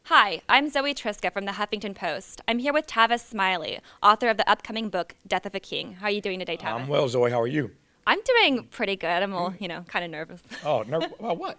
Hi, I'm Zoe Triska from the Huffington Post. I'm here with Tavis Smiley, author of the upcoming book, Death of a King. How are you doing today, Tavis? I'm well, Zoe. How are you? I'm doing pretty good. I'm a little, Good. kind of nervous. Oh, no. Well, what?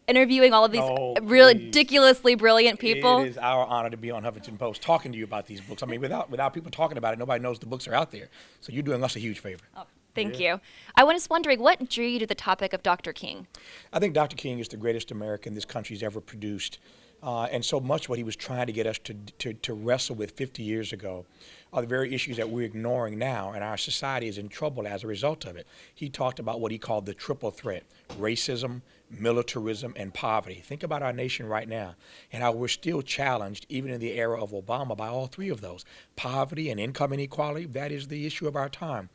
Interviewing all of these No, please. ridiculously brilliant It people. is our honor to be on Huffington Post talking to you about these books. I mean, without people talking about it, nobody knows the books are out there. So you're doing us a huge favor. Oh, thank Yeah. you. I was wondering, what drew you to the topic of Dr. King? I think Dr. King is the greatest American this country's ever produced. And so much what he was trying to get us to wrestle with 50 years ago are the very issues that we're ignoring now, and our society is in trouble as a result of it. He talked about what he called the triple threat: racism, militarism, and poverty. Think about our nation right now and how we're still challenged, even in the era of Obama, by all three of those. Poverty and income inequality, that is the issue of our time.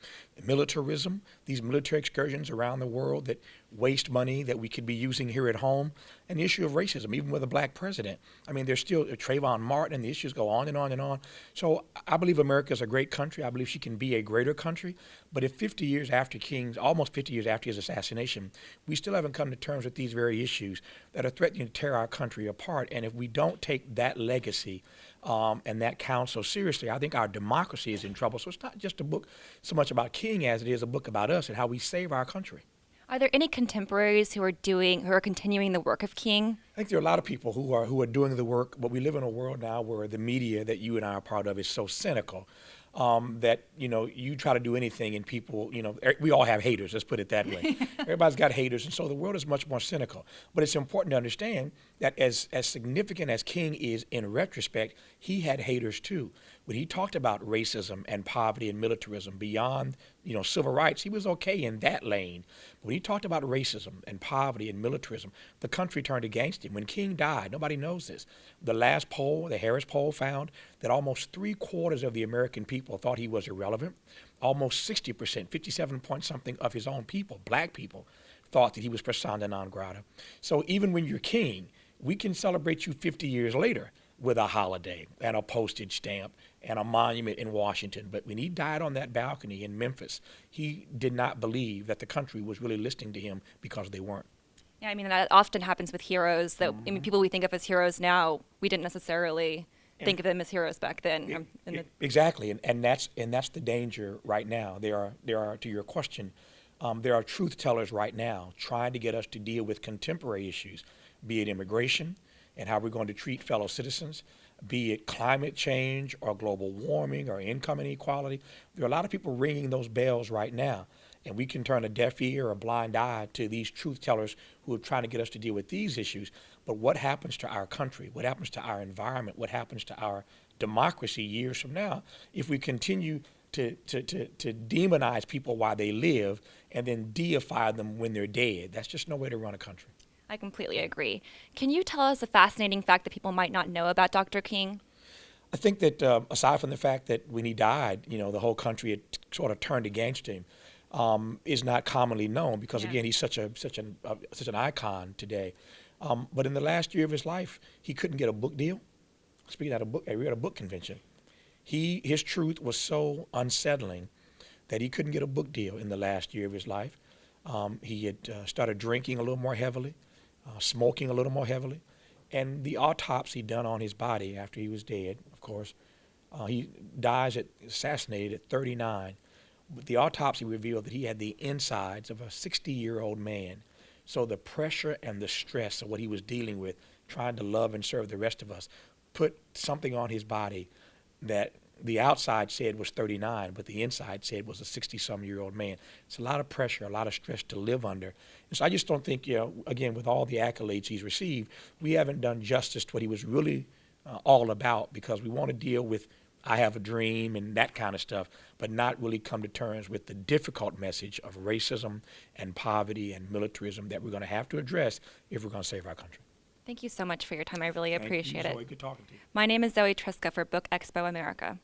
Militarism, these military excursions around the world that waste money that we could be using here at home, and the issue of racism, even with a black president. I mean, there's still Trayvon Martin, and the issues go on and on and on. So I believe America is a great country. I believe she can be a greater country. But if 50 years after King's, almost 50 years after his assassination, we still haven't come to terms with these very issues that are threatening to tear our country apart. And if we don't take that legacy and that counsel seriously, I think our democracy is in trouble. So it's not just a book so much about King as it is a book about us and how we save our country. Are there any contemporaries who are continuing the work of King? I think there are a lot of people who are doing the work, but we live in a world now where the media that you and I are part of is so cynical that you try to do anything and people, we all have haters. Let's put it that way. Everybody's got haters, and so the world is much more cynical. But it's important to understand that as significant as King is in retrospect, he had haters too. When he talked about racism and poverty and militarism beyond civil rights, he was okay in that lane. When he talked about racism and poverty and militarism, the country turned against him. When King died, nobody knows this. The last poll, the Harris poll, found that almost 3/4 of the American people thought he was irrelevant. Almost 60%, 57 point something of his own people, black people, thought that he was persona non grata. So even when you're king, we can celebrate you 50 years later with a holiday and a postage stamp and a monument in Washington. But when he died on that balcony in Memphis, he did not believe that the country was really listening to him because they weren't. Yeah, I mean, that often happens with heroes. People we think of as heroes now, we didn't necessarily think of them as heroes back then. Exactly, and that's the danger right now. There are to your question, there are truth tellers right now trying to get us to deal with contemporary issues, be it immigration and how we're going to treat fellow citizens, be it climate change or global warming or income inequality. There are a lot of people ringing those bells right now, and we can turn a deaf ear or a blind eye to these truth tellers who are trying to get us to deal with these issues. But what happens to our country? What happens to our environment? What happens to our democracy years from now if we continue to demonize people while they live and then deify them when they're dead? That's just no way to run a country. I completely agree. Can you tell us a fascinating fact that people might not know about Dr. King? I think that aside from the fact that when he died, the whole country had sort of turned against him, is not commonly known because, again, he's such an icon today. But in the last year of his life, he couldn't get a book deal. Speaking of a book, we were at a book convention. His truth was so unsettling that he couldn't get a book deal in the last year of his life. He had started drinking a little more heavily, smoking a little more heavily, and the autopsy done on his body after he was dead, of course, he dies assassinated at 39. But the autopsy revealed that he had the insides of a 60-year-old man. So the pressure and the stress of what he was dealing with, trying to love and serve the rest of us, put something on his body that the outside said was 39, but the inside said was a 60-some-year-old man. It's a lot of pressure, a lot of stress to live under. And so I just don't think, again, with all the accolades he's received, we haven't done justice to what he was really all about, because we want to deal with I have a dream and that kind of stuff, but not really come to terms with the difficult message of racism and poverty and militarism that we're going to have to address if we're going to save our country. Thank you so much for your time. I really appreciate it. Good talking to you. My name is Zoe Triska for Book Expo America.